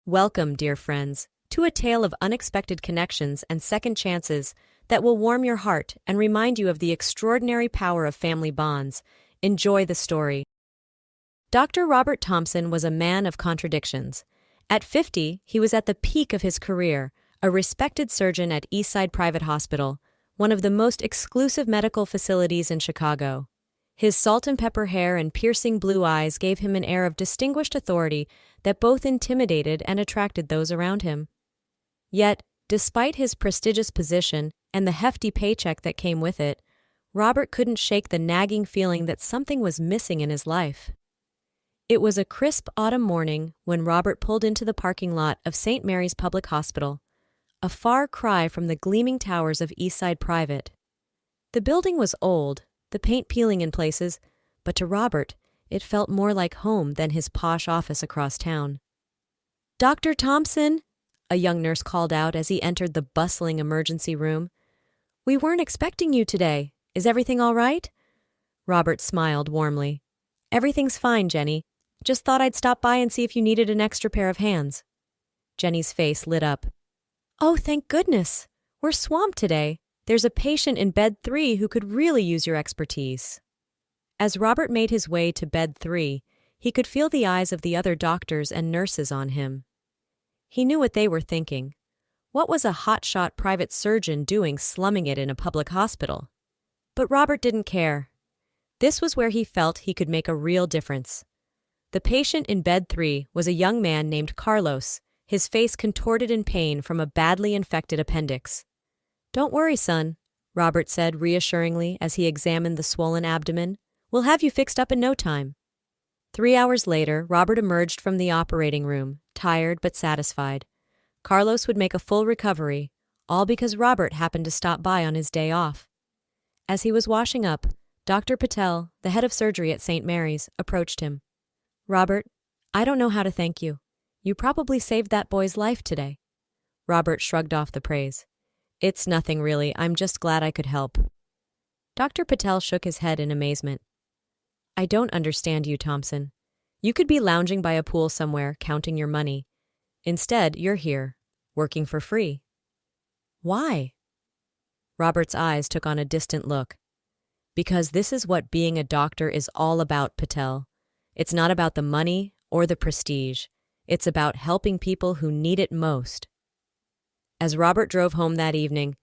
Welcome, dear friends, to a tale of unexpected connections and second chances that will warm your heart and remind you of the extraordinary power of family bonds. Enjoy the story. Dr. Robert Thompson was a man of contradictions. At 50, he was at the peak of his career, a respected surgeon at Eastside Private Hospital, one of the most exclusive medical facilities in Chicago. His salt-and-pepper hair and piercing blue eyes gave him an air of distinguished authority that both intimidated and attracted those around him. Yet, despite his prestigious position and the hefty paycheck that came with it, Robert couldn't shake the nagging feeling that something was missing in his life. It was a crisp autumn morning when Robert pulled into the parking lot of St. Mary's Public Hospital, a far cry from the gleaming towers of Eastside Private. The building was old, the paint peeling in places, but to Robert, it felt more like home than his posh office across town. "Dr. Thompson," a young nurse called out as he entered the bustling emergency room. "We weren't expecting you today. Is everything all right?" Robert smiled warmly. "Everything's fine, Jenny. Just thought I'd stop by and see if you needed an extra pair of hands." Jenny's face lit up. "Oh, thank goodness. We're swamped today. There's a patient in bed 3 who could really use your expertise." As Robert made his way to bed 3, he could feel the eyes of the other doctors and nurses on him. He knew what they were thinking. What was a hotshot private surgeon doing slumming it in a public hospital? But Robert didn't care. This was where he felt he could make a real difference. The patient in bed 3 was a young man named Carlos, his face contorted in pain from a badly infected appendix. "Don't worry, son," Robert said reassuringly as he examined the swollen abdomen. "We'll have you fixed up in no time." 3 hours later, Robert emerged from the operating room, tired but satisfied. Carlos would make a full recovery, all because Robert happened to stop by on his day off. As he was washing up, Dr. Patel, the head of surgery at St. Mary's, approached him. "Robert, I don't know how to thank you. You probably saved that boy's life today." Robert shrugged off the praise. "It's nothing really, I'm just glad I could help." Dr. Patel shook his head in amazement. "I don't understand you, Thompson. You could be lounging by a pool somewhere, counting your money. Instead, you're here, working for free. Why?" Robert's eyes took on a distant look. "Because this is what being a doctor is all about, Patel. It's not about the money or the prestige. It's about helping people who need it most." As Robert drove home that evening,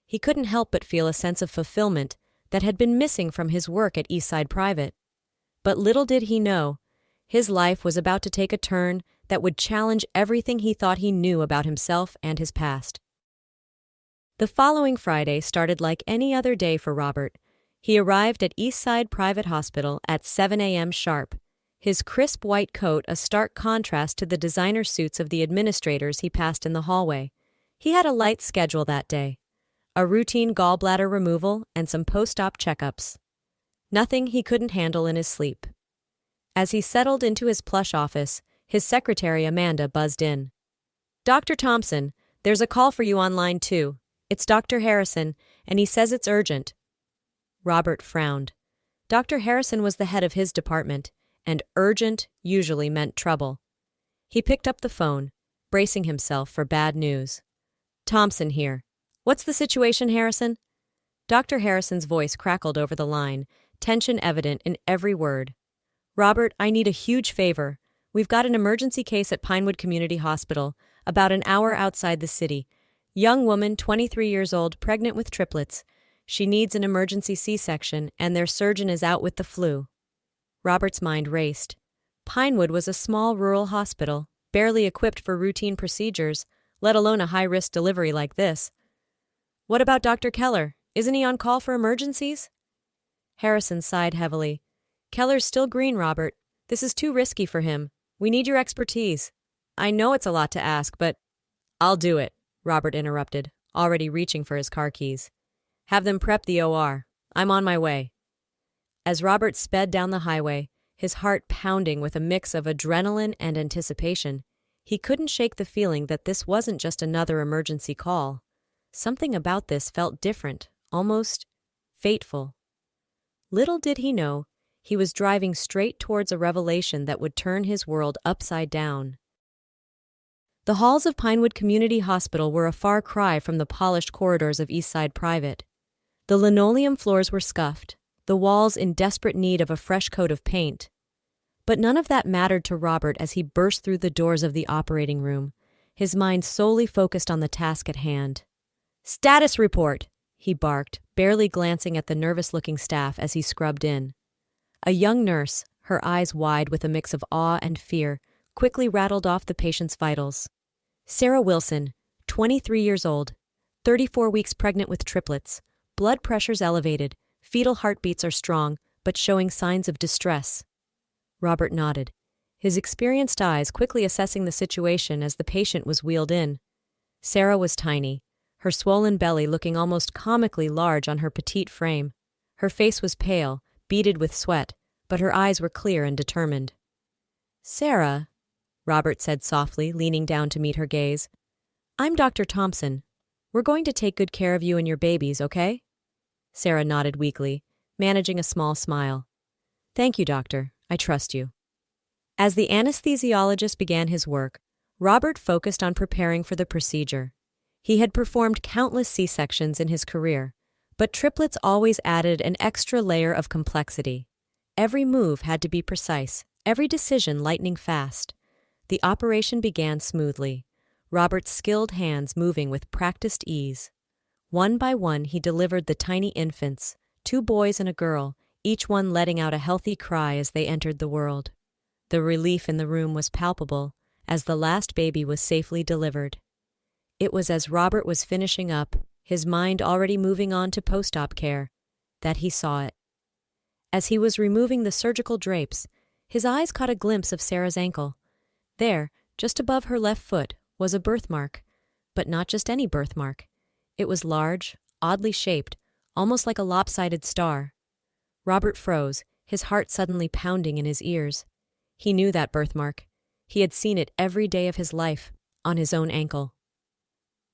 he couldn't help but feel a sense of fulfillment that had been missing from his work at Eastside Private. But little did he know, his life was about to take a turn that would challenge everything he thought he knew about himself and his past. The following Friday started like any other day for Robert. He arrived at Eastside Private Hospital at 7 a.m. sharp, his crisp white coat a stark contrast to the designer suits of the administrators he passed in the hallway. He had a light schedule that day, a routine gallbladder removal and some post-op checkups. Nothing he couldn't handle in his sleep. As he settled into his plush office, his secretary Amanda buzzed in. "Dr. Thompson, there's a call for you on line 2. It's Dr. Harrison, and he says it's urgent." Robert frowned. Dr. Harrison was the head of his department, and urgent usually meant trouble. He picked up the phone, bracing himself for bad news. "Thompson here. What's the situation, Harrison?" Dr. Harrison's voice crackled over the line, tension evident in every word. "Robert, I need a huge favor. We've got an emergency case at Pinewood Community Hospital, about an hour outside the city. Young woman, 23 years old, pregnant with triplets. She needs an emergency C-section, and their surgeon is out with the flu." Robert's mind raced. Pinewood was a small rural hospital, barely equipped for routine procedures, let alone a high-risk delivery like this. "What about Dr. Keller? Isn't he on call for emergencies?" Harrison sighed heavily. "Keller's still green, Robert. This is too risky for him. We need your expertise. I know it's a lot to ask, but—" "I'll do it," Robert interrupted, already reaching for his car keys. "Have them prep the OR. I'm on my way." As Robert sped down the highway, his heart pounding with a mix of adrenaline and anticipation, he couldn't shake the feeling that this wasn't just another emergency call. Something about this felt different, almost fateful. Little did he know, he was driving straight towards a revelation that would turn his world upside down. The halls of Pinewood Community Hospital were a far cry from the polished corridors of Eastside Private. The linoleum floors were scuffed, the walls in desperate need of a fresh coat of paint. But none of that mattered to Robert as he burst through the doors of the operating room, his mind solely focused on the task at hand. "Status report!" he barked, barely glancing at the nervous-looking staff as he scrubbed in. A young nurse, her eyes wide with a mix of awe and fear, quickly rattled off the patient's vitals. Sarah Wilson, 23 years old, 34 weeks pregnant with triplets, blood pressures elevated, fetal heartbeats are strong, but showing signs of distress. Robert nodded, his experienced eyes quickly assessing the situation as the patient was wheeled in. Sarah was tiny, her swollen belly looking almost comically large on her petite frame. Her face was pale, beaded with sweat, but her eyes were clear and determined. "Sarah," Robert said softly, leaning down to meet her gaze, "I'm Dr. Thompson. We're going to take good care of you and your babies, okay?" Sarah nodded weakly, managing a small smile. "Thank you, doctor. I trust you." As the anesthesiologist began his work, Robert focused on preparing for the procedure. He had performed countless C-sections in his career, but triplets always added an extra layer of complexity. Every move had to be precise, every decision lightning fast. The operation began smoothly, Robert's skilled hands moving with practiced ease. One by one he delivered the tiny infants, 2 boys and a girl, each one letting out a healthy cry as they entered the world. The relief in the room was palpable as the last baby was safely delivered. It was as Robert was finishing up, his mind already moving on to post-op care, that he saw it. As he was removing the surgical drapes, his eyes caught a glimpse of Sarah's ankle. There, just above her left foot, was a birthmark, but not just any birthmark. It was large, oddly shaped, almost like a lopsided star. Robert froze, his heart suddenly pounding in his ears. He knew that birthmark. He had seen it every day of his life, on his own ankle.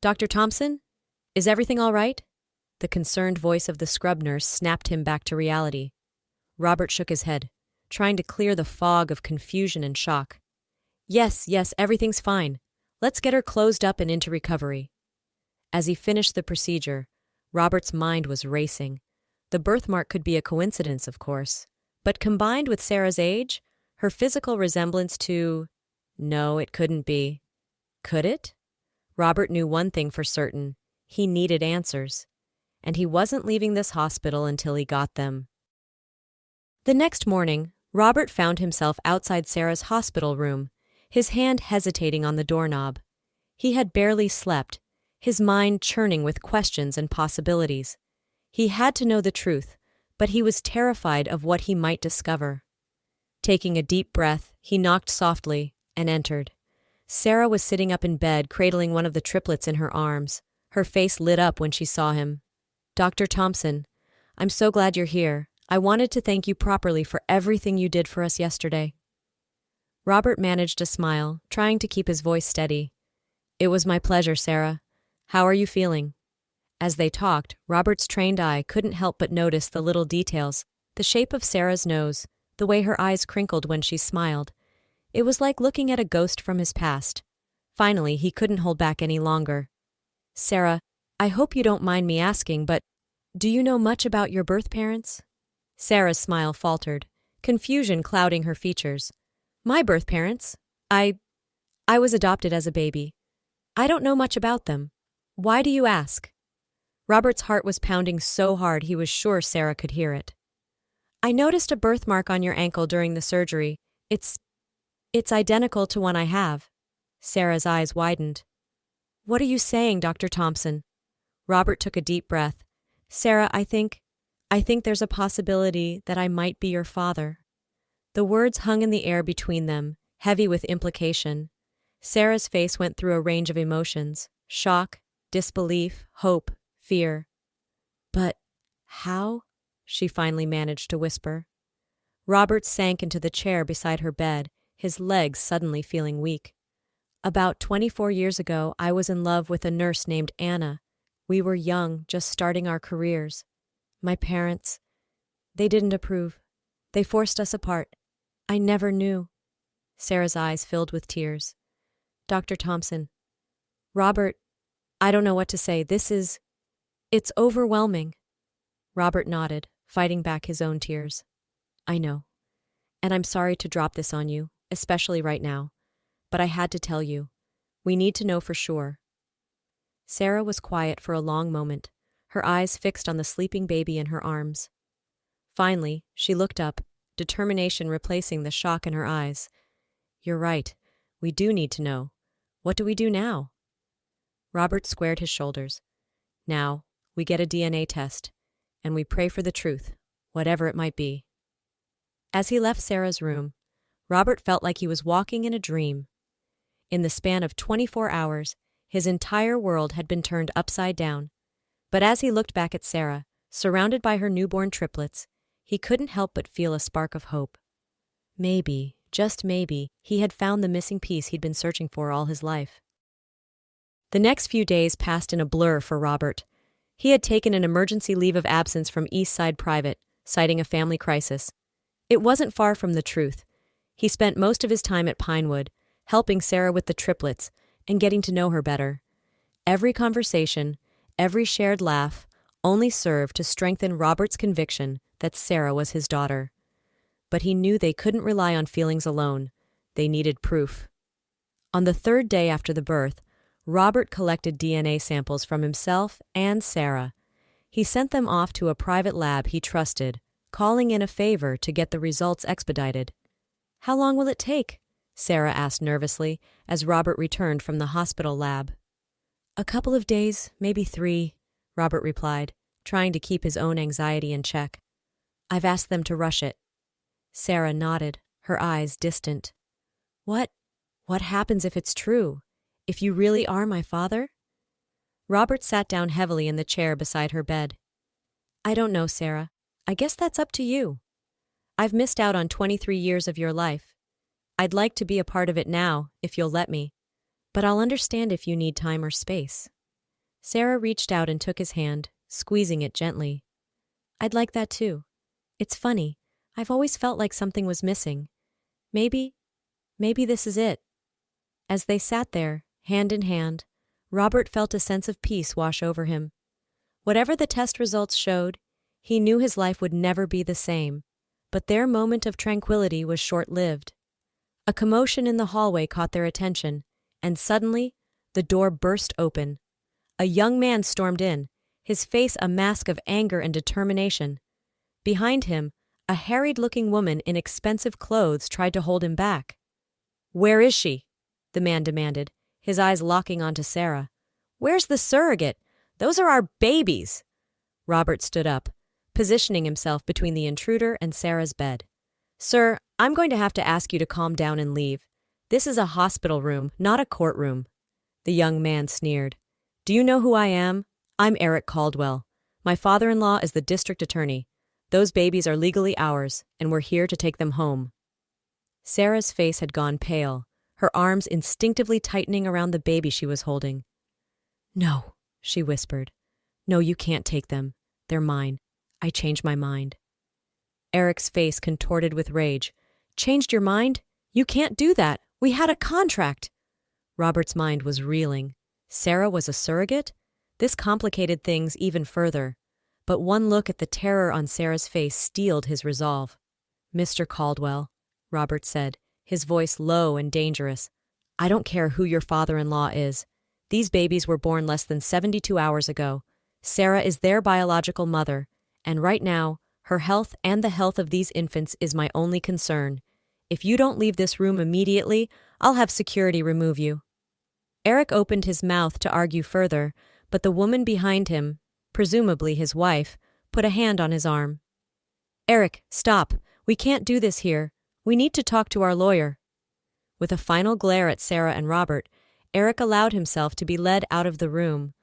"Dr. Thompson? Is everything all right?" The concerned voice of the scrub nurse snapped him back to reality. Robert shook his head, trying to clear the fog of confusion and shock. Yes, everything's fine. Let's get her closed up and into recovery." As he finished the procedure, Robert's mind was racing. The birthmark could be a coincidence, of course, but combined with Sarah's age, her physical resemblance to... No, it couldn't be. Could it? Robert knew one thing for certain. He needed answers. And he wasn't leaving this hospital until he got them. The next morning, Robert found himself outside Sarah's hospital room, his hand hesitating on the doorknob. He had barely slept, his mind churning with questions and possibilities. He had to know the truth, but he was terrified of what he might discover. Taking a deep breath, he knocked softly and entered. Sarah was sitting up in bed, cradling one of the triplets in her arms. Her face lit up when she saw him. "Dr. Thompson, I'm so glad you're here. I wanted to thank you properly for everything you did for us yesterday." Robert managed a smile, trying to keep his voice steady. "It was my pleasure, Sarah. How are you feeling?" As they talked, Robert's trained eye couldn't help but notice the little details, the shape of Sarah's nose, the way her eyes crinkled when she smiled. It was like looking at a ghost from his past. Finally, he couldn't hold back any longer. "Sarah, I hope you don't mind me asking, but do you know much about your birth parents?" Sarah's smile faltered, confusion clouding her features. "My birth parents? I was adopted as a baby. I don't know much about them. Why do you ask?" Robert's heart was pounding so hard he was sure Sarah could hear it. "I noticed a birthmark on your ankle during the surgery. It's identical to one I have." Sarah's eyes widened. "What are you saying, Dr. Thompson?" Robert took a deep breath. "Sarah, I think there's a possibility that I might be your father." The words hung in the air between them, heavy with implication. Sarah's face went through a range of emotions: shock, disbelief, hope, fear. "But how?" she finally managed to whisper. Robert sank into the chair beside her bed, his legs suddenly feeling weak. "About 24 years ago, I was in love with a nurse named Anna. We were young, just starting our careers. My parents, they didn't approve. They forced us apart. I never knew." Sarah's eyes filled with tears. Dr. Thompson. Robert, I don't know what to say. It's overwhelming. Robert nodded, fighting back his own tears. I know. And I'm sorry to drop this on you, especially right now. But I had to tell you. We need to know for sure. Sarah was quiet for a long moment, her eyes fixed on the sleeping baby in her arms. Finally, she looked up, determination replacing the shock in her eyes. You're right. We do need to know. What do we do now? Robert squared his shoulders. Now, we get a DNA test, and we pray for the truth, whatever it might be. As he left Sarah's room, Robert felt like he was walking in a dream. In the span of 24 hours, his entire world had been turned upside down. But as he looked back at Sarah, surrounded by her newborn triplets, he couldn't help but feel a spark of hope. Maybe, just maybe, he had found the missing piece he'd been searching for all his life. The next few days passed in a blur for Robert. He had taken an emergency leave of absence from East Side Private, citing a family crisis. It wasn't far from the truth. He spent most of his time at Pinewood, helping Sarah with the triplets and getting to know her better. Every conversation, every shared laugh, only served to strengthen Robert's conviction that Sarah was his daughter. But he knew they couldn't rely on feelings alone. They needed proof. On the third day after the birth, Robert collected DNA samples from himself and Sarah. He sent them off to a private lab he trusted, calling in a favor to get the results expedited. How long will it take? Sarah asked nervously as Robert returned from the hospital lab. A couple of days, maybe 3, Robert replied, trying to keep his own anxiety in check. I've asked them to rush it. Sarah nodded, her eyes distant. What happens if it's true? If you really are my father? Robert sat down heavily in the chair beside her bed. I don't know, Sarah. I guess that's up to you. I've missed out on 23 years of your life. I'd like to be a part of it now, if you'll let me. But I'll understand if you need time or space. Sarah reached out and took his hand, squeezing it gently. I'd like that too. It's funny. I've always felt like something was missing. Maybe this is it. As they sat there, hand in hand, Robert felt a sense of peace wash over him. Whatever the test results showed, he knew his life would never be the same. But their moment of tranquility was short-lived. A commotion in the hallway caught their attention, and suddenly, the door burst open. A young man stormed in, his face a mask of anger and determination. Behind him, a harried-looking woman in expensive clothes tried to hold him back. Where is she? The man demanded, his eyes locking onto Sarah. Where's the surrogate? Those are our babies! Robert stood up, positioning himself between the intruder and Sarah's bed. Sir, I'm going to have to ask you to calm down and leave. This is a hospital room, not a courtroom. The young man sneered. Do you know who I am? I'm Eric Caldwell. My father-in-law is the district attorney. Those babies are legally ours, and we're here to take them home. Sarah's face had gone pale, her arms instinctively tightening around the baby she was holding. No, she whispered. No, you can't take them. They're mine. I changed my mind. Eric's face contorted with rage. Changed your mind? You can't do that. We had a contract. Robert's mind was reeling. Sarah was a surrogate? This complicated things even further. But one look at the terror on Sarah's face steeled his resolve. Mr. Caldwell, Robert said, his voice low and dangerous. I don't care who your father-in-law is. These babies were born less than 72 hours ago. Sarah is their biological mother, and right now, her health and the health of these infants is my only concern. If you don't leave this room immediately, I'll have security remove you. Eric opened his mouth to argue further, but the woman behind him, presumably his wife, put a hand on his arm. Eric, stop. We can't do this here. We need to talk to our lawyer. With a final glare at Sarah and Robert, Eric allowed himself to be led out of the room.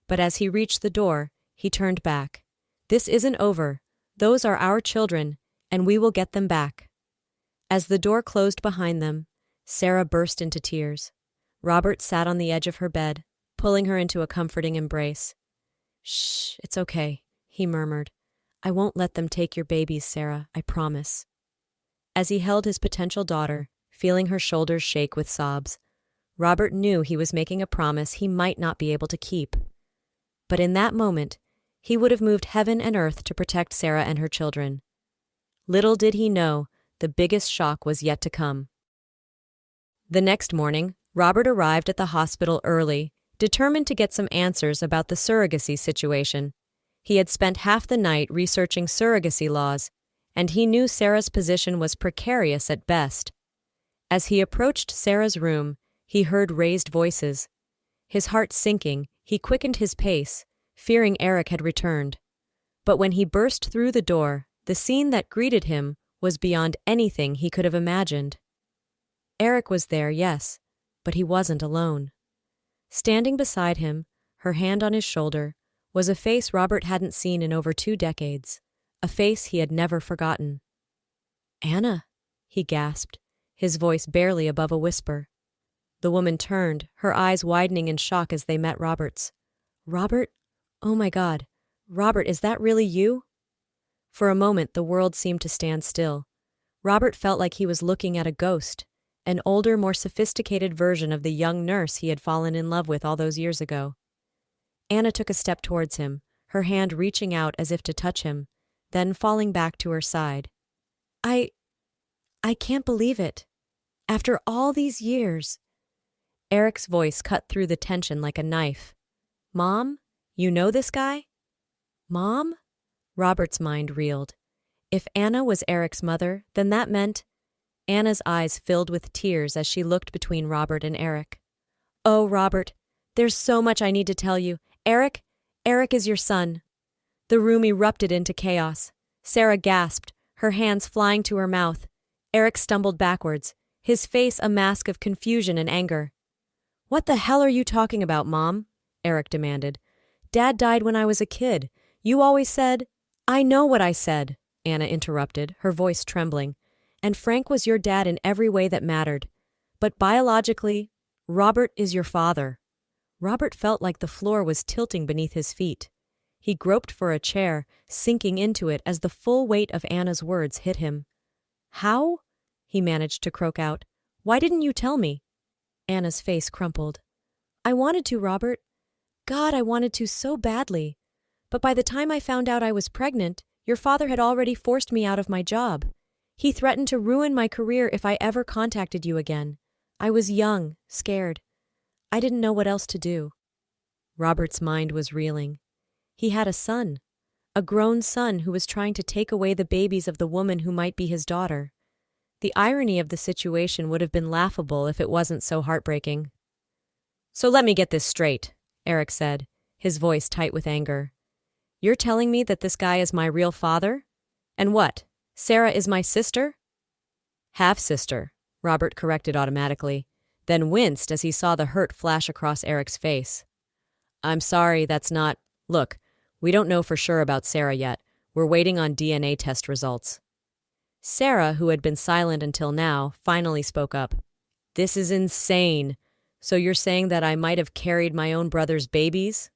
But as he reached the door, he turned back. This isn't over. Those are our children, and we will get them back. As the door closed behind them, Sarah burst into tears. Robert sat on the edge of her bed, pulling her into a comforting embrace. Shh, it's okay, he murmured. I won't let them take your babies, Sarah, I promise. As he held his potential daughter, feeling her shoulders shake with sobs, Robert knew he was making a promise he might not be able to keep. But in that moment, he would have moved heaven and earth to protect Sarah and her children. Little did he know, the biggest shock was yet to come. The next morning, Robert arrived at the hospital early, determined to get some answers about the surrogacy situation. He had spent half the night researching surrogacy laws, and he knew Sarah's position was precarious at best. As he approached Sarah's room, he heard raised voices. His heart sinking, he quickened his pace, fearing Eric had returned. But when he burst through the door, the scene that greeted him was beyond anything he could have imagined. Eric was there, yes, but he wasn't alone. Standing beside him, her hand on his shoulder, was a face Robert hadn't seen in over 2 decades, a face he had never forgotten. "Anna," he gasped, his voice barely above a whisper. The woman turned, her eyes widening in shock as they met Robert's. "Robert? Oh my God. Robert, is that really you?" For a moment, the world seemed to stand still. Robert felt like he was looking at a ghost, an older, more sophisticated version of the young nurse he had fallen in love with all those years ago. Anna took a step towards him, her hand reaching out as if to touch him, then falling back to her side. I can't believe it. After all these years." Eric's voice cut through the tension like a knife. "Mom, you know this guy?" "Mom?" Robert's mind reeled. If Anna was Eric's mother, then that meant— Anna's eyes filled with tears as she looked between Robert and Eric. "Oh, Robert, there's so much I need to tell you. Eric is your son." The room erupted into chaos. Sarah gasped, her hands flying to her mouth. Eric stumbled backwards, his face a mask of confusion and anger. "What the hell are you talking about, Mom?" Eric demanded. "Dad died when I was a kid. You always said—" "I know what I said," Anna interrupted, her voice trembling. "And Frank was your dad in every way that mattered. But biologically, Robert is your father." Robert felt like the floor was tilting beneath his feet. He groped for a chair, sinking into it as the full weight of Anna's words hit him. "How?" he managed to croak out. "Why didn't you tell me?" Anna's face crumpled. "I wanted to, Robert. God, I wanted to so badly. But by the time I found out I was pregnant, your father had already forced me out of my job. He threatened to ruin my career if I ever contacted you again. I was young, scared. I didn't know what else to do." Robert's mind was reeling. He had a son, a grown son who was trying to take away the babies of the woman who might be his daughter. The irony of the situation would have been laughable if it wasn't so heartbreaking. "So let me get this straight," Eric said, his voice tight with anger. "You're telling me that this guy is my real father? And what, Sarah is my sister?" "Half-sister," Robert corrected automatically, then winced as he saw the hurt flash across Eric's face. "I'm sorry, that's not— Look, we don't know for sure about Sarah yet. We're waiting on DNA test results." Sarah, who had been silent until now, finally spoke up. "This is insane. So you're saying that I might have carried my own brother's babies?"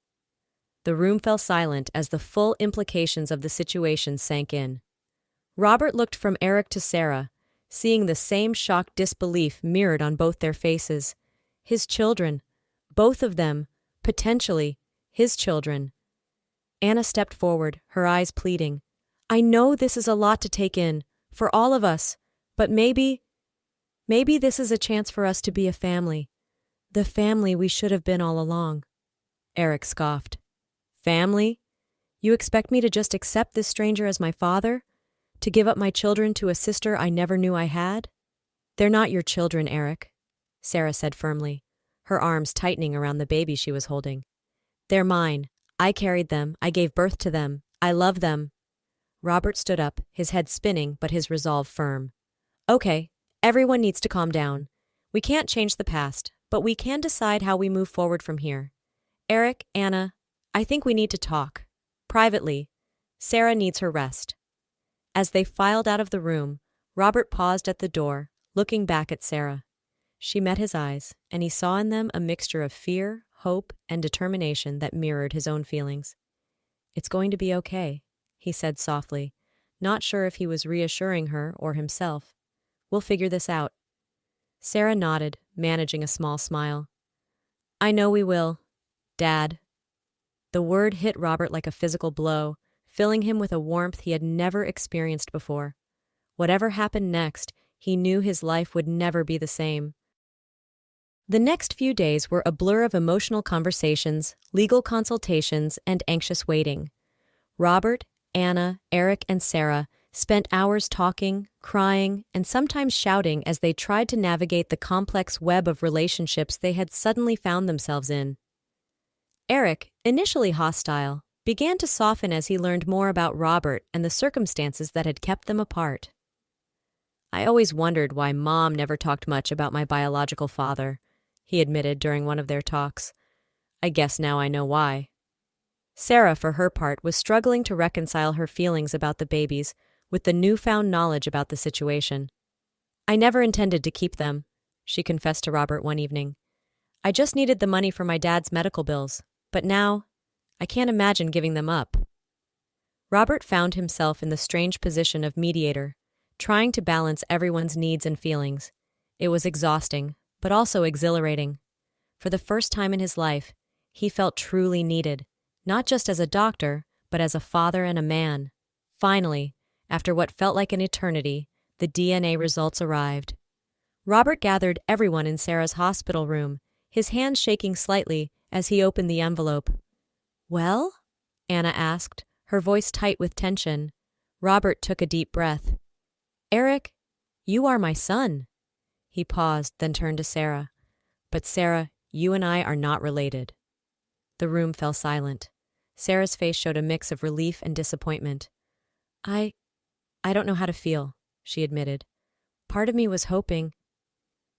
The room fell silent as the full implications of the situation sank in. Robert looked from Eric to Sarah, seeing the same shocked disbelief mirrored on both their faces. His children. Both of them. Potentially. His children. Anna stepped forward, her eyes pleading. "I know this is a lot to take in, for all of us, but maybe this is a chance for us to be a family. The family we should have been all along." Eric scoffed. "Family? You expect me to just accept this stranger as my father? To give up my children to a sister I never knew I had?" "They're not your children, Eric," Sarah said firmly, her arms tightening around the baby she was holding. "They're mine. I carried them. I gave birth to them. I love them." Robert stood up, his head spinning but his resolve firm. "Okay, everyone needs to calm down. We can't change the past, but we can decide how we move forward from here. Eric, Anna, I think we need to talk. Privately. Sarah needs her rest." As they filed out of the room, Robert paused at the door, looking back at Sarah. She met his eyes, and he saw in them a mixture of fear, hope, and determination that mirrored his own feelings. "It's going to be okay," he said softly, not sure if he was reassuring her or himself. "We'll figure this out." Sarah nodded, managing a small smile. I know we will, Dad. The word hit Robert like a physical blow, filling him with a warmth he had never experienced before. Whatever happened next, he knew his life would never be the same. The next few days were a blur of emotional conversations, legal consultations, and anxious waiting. Robert, Anna, Eric, and Sarah spent hours talking, crying, and sometimes shouting as they tried to navigate the complex web of relationships they had suddenly found themselves in. Eric, initially hostile, began to soften as he learned more about Robert and the circumstances that had kept them apart. I always wondered why Mom never talked much about my biological father, he admitted during one of their talks. I guess now I know why. Sarah, for her part, was struggling to reconcile her feelings about the babies with the newfound knowledge about the situation. I never intended to keep them, she confessed to Robert one evening. I just needed the money for my dad's medical bills, but now I can't imagine giving them up. Robert found himself in the strange position of mediator, trying to balance everyone's needs and feelings. It was exhausting, but also exhilarating. For the first time in his life, he felt truly needed, not just as a doctor, but as a father and a man. Finally, after what felt like an eternity, the DNA results arrived. Robert gathered everyone in Sarah's hospital room, his hands shaking slightly as he opened the envelope. Well? Anna asked, her voice tight with tension. Robert took a deep breath. Eric, you are my son. He paused, then turned to Sarah. But Sarah, you and I are not related. The room fell silent. Sarah's face showed a mix of relief and disappointment. I don't know how to feel, she admitted. Part of me was hoping.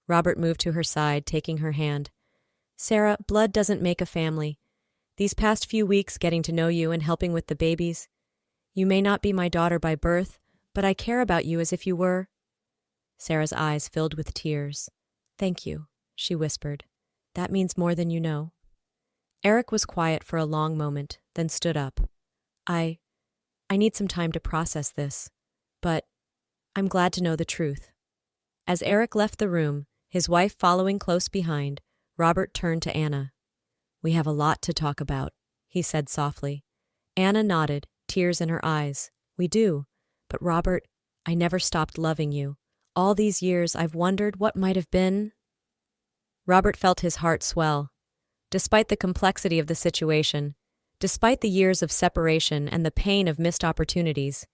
Robert moved to her side, taking her hand. Sarah, blood doesn't make a family. These past few weeks getting to know you and helping with the babies. You may not be my daughter by birth, but I care about you as if you were. Sarah's eyes filled with tears. Thank you, she whispered. That means more than you know. Eric was quiet for a long moment, then stood up. I need some time to process this, but I'm glad to know the truth. As Eric left the room, his wife following close behind, Robert turned to Anna. We have a lot to talk about, he said softly. Anna nodded, tears in her eyes. We do. But Robert, I never stopped loving you. All these years I've wondered what might have been. Robert felt his heart swell. Despite the complexity of the situation, despite the years of separation and the pain of missed opportunities,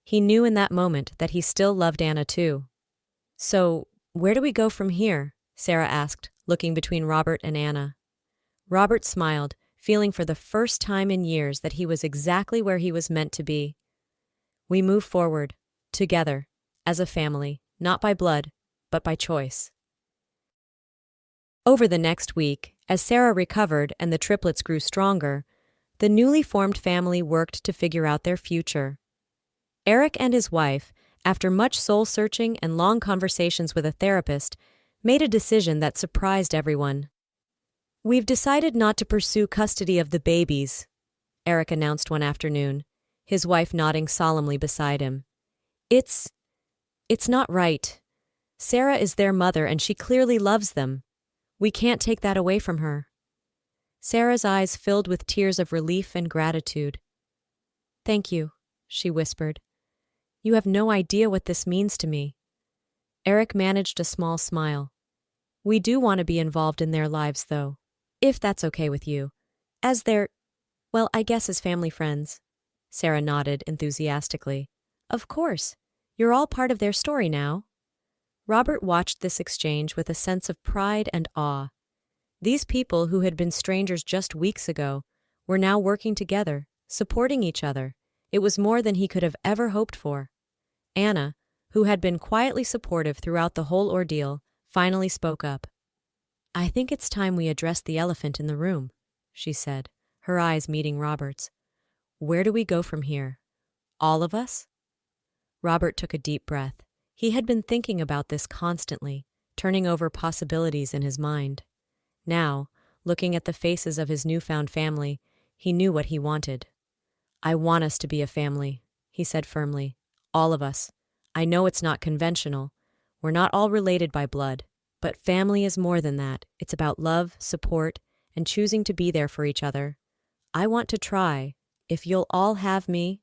he knew in that moment that he still loved Anna too. So, where do we go from here? Sarah asked, looking between Robert and Anna. Robert smiled, feeling for the first time in years that he was exactly where he was meant to be. We move forward, together, as a family, not by blood, but by choice. Over the next week, as Sarah recovered and the triplets grew stronger, the newly formed family worked to figure out their future. Eric and his wife, after much soul-searching and long conversations with a therapist, made a decision that surprised everyone. We've decided not to pursue custody of the babies, Eric announced one afternoon, his wife nodding solemnly beside him. It's not right. Sarah is their mother and she clearly loves them. We can't take that away from her. Sarah's eyes filled with tears of relief and gratitude. Thank you, she whispered. You have no idea what this means to me. Eric managed a small smile. We do want to be involved in their lives, though, if that's okay with you. As I guess as family friends. Sarah nodded enthusiastically. Of course. You're all part of their story now. Robert watched this exchange with a sense of pride and awe. These people who had been strangers just weeks ago were now working together, supporting each other. It was more than he could have ever hoped for. Anna, who had been quietly supportive throughout the whole ordeal, finally spoke up. I think it's time we address the elephant in the room, she said, her eyes meeting Robert's. Where do we go from here? All of us? Robert took a deep breath. He had been thinking about this constantly, turning over possibilities in his mind. Now, looking at the faces of his newfound family, he knew what he wanted. I want us to be a family, he said firmly. All of us. I know it's not conventional. We're not all related by blood, But family is more than that. It's about love, support, and choosing to be there for each other. I want to try. If you'll all have me."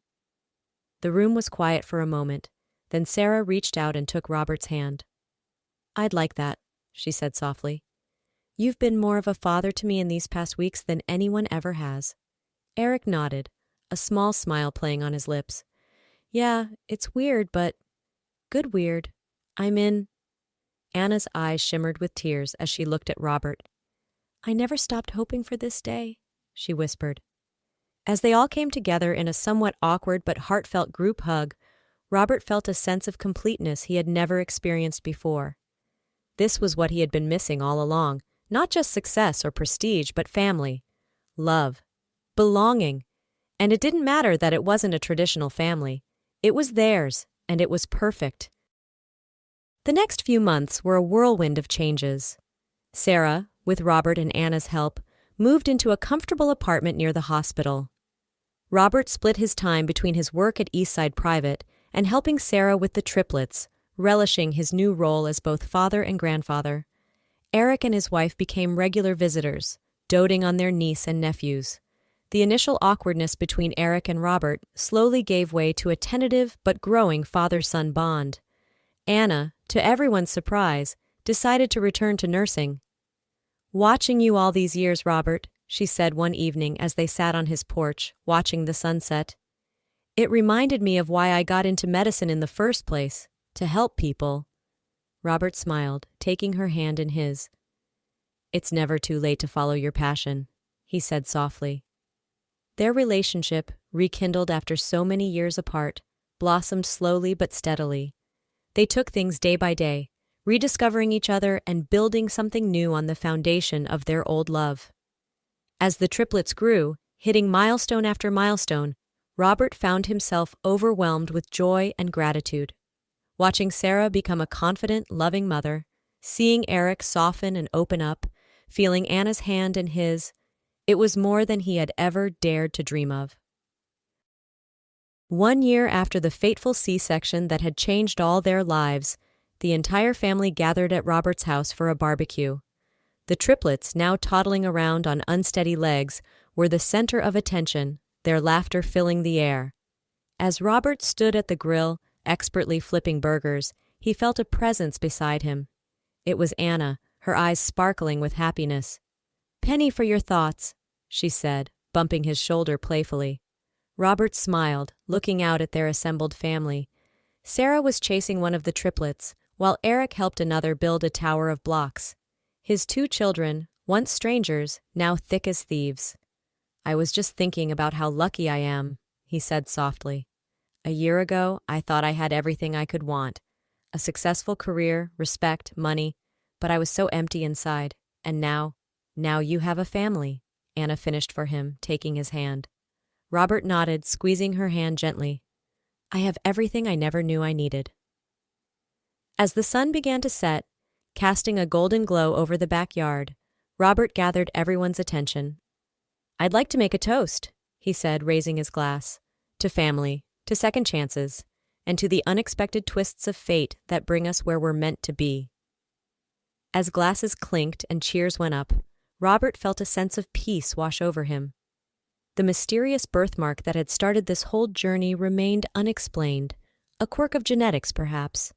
The room was quiet for a moment. Then Sarah reached out and took Robert's hand. "I'd like that," she said softly. "You've been more of a father to me in these past weeks than anyone ever has." Eric nodded, a small smile playing on his lips. "Yeah, it's weird, but good weird. I'm in." Anna's eyes shimmered with tears as she looked at Robert. "I never stopped hoping for this day," she whispered. As they all came together in a somewhat awkward but heartfelt group hug, Robert felt a sense of completeness he had never experienced before. This was what he had been missing all along, not just success or prestige, but family, love, belonging. And it didn't matter that it wasn't a traditional family. It was theirs, and it was perfect. The next few months were a whirlwind of changes. Sarah, with Robert and Anna's help, moved into a comfortable apartment near the hospital. Robert split his time between his work at Eastside Private and helping Sarah with the triplets, relishing his new role as both father and grandfather. Eric and his wife became regular visitors, doting on their niece and nephews. The initial awkwardness between Eric and Robert slowly gave way to a tentative but growing father-son bond. Anna, to everyone's surprise, decided to return to nursing. "Watching you all these years, Robert," she said one evening as they sat on his porch, watching the sunset. "It reminded me of why I got into medicine in the first place, to help people." Robert smiled, taking her hand in his. "It's never too late to follow your passion," he said softly. Their relationship, rekindled after so many years apart, blossomed slowly but steadily. They took things day by day, rediscovering each other and building something new on the foundation of their old love. As the triplets grew, hitting milestone after milestone, Robert found himself overwhelmed with joy and gratitude. Watching Sarah become a confident, loving mother, seeing Eric soften and open up, feeling Anna's hand in his, it was more than he had ever dared to dream of. 1 year after the fateful C-section that had changed all their lives, the entire family gathered at Robert's house for a barbecue. The triplets, now toddling around on unsteady legs, were the center of attention, their laughter filling the air. As Robert stood at the grill, expertly flipping burgers, he felt a presence beside him. It was Anna, her eyes sparkling with happiness. "Penny for your thoughts," she said, bumping his shoulder playfully. Robert smiled, looking out at their assembled family. Sarah was chasing one of the triplets, while Eric helped another build a tower of blocks. His 2 children, once strangers, now thick as thieves. "I was just thinking about how lucky I am," he said softly. "A year ago, I thought I had everything I could want. A successful career, respect, money, but I was so empty inside. And now you have a family," Anna finished for him, taking his hand. Robert nodded, squeezing her hand gently. "I have everything I never knew I needed." As the sun began to set, casting a golden glow over the backyard, Robert gathered everyone's attention. "I'd like to make a toast," he said, raising his glass. "To family, to second chances, and to the unexpected twists of fate that bring us where we're meant to be." As glasses clinked and cheers went up, Robert felt a sense of peace wash over him. The mysterious birthmark that had started this whole journey remained unexplained, a quirk of genetics perhaps.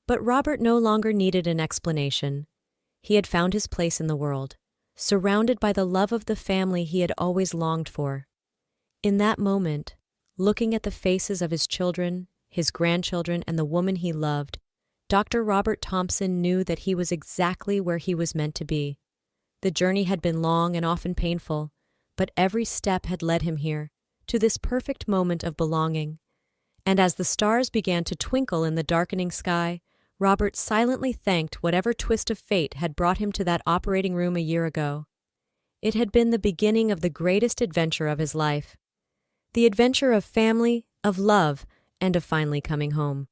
But Robert no longer needed an explanation. He had found his place in the world, surrounded by the love of the family he had always longed for. In that moment, looking at the faces of his children, his grandchildren, and the woman he loved, Dr. Robert Thompson knew that he was exactly where he was meant to be. The journey had been long and often painful, but every step had led him here, to this perfect moment of belonging. And as the stars began to twinkle in the darkening sky, Robert silently thanked whatever twist of fate had brought him to that operating room a year ago. It had been the beginning of the greatest adventure of his life. The adventure of family, of love, and of finally coming home.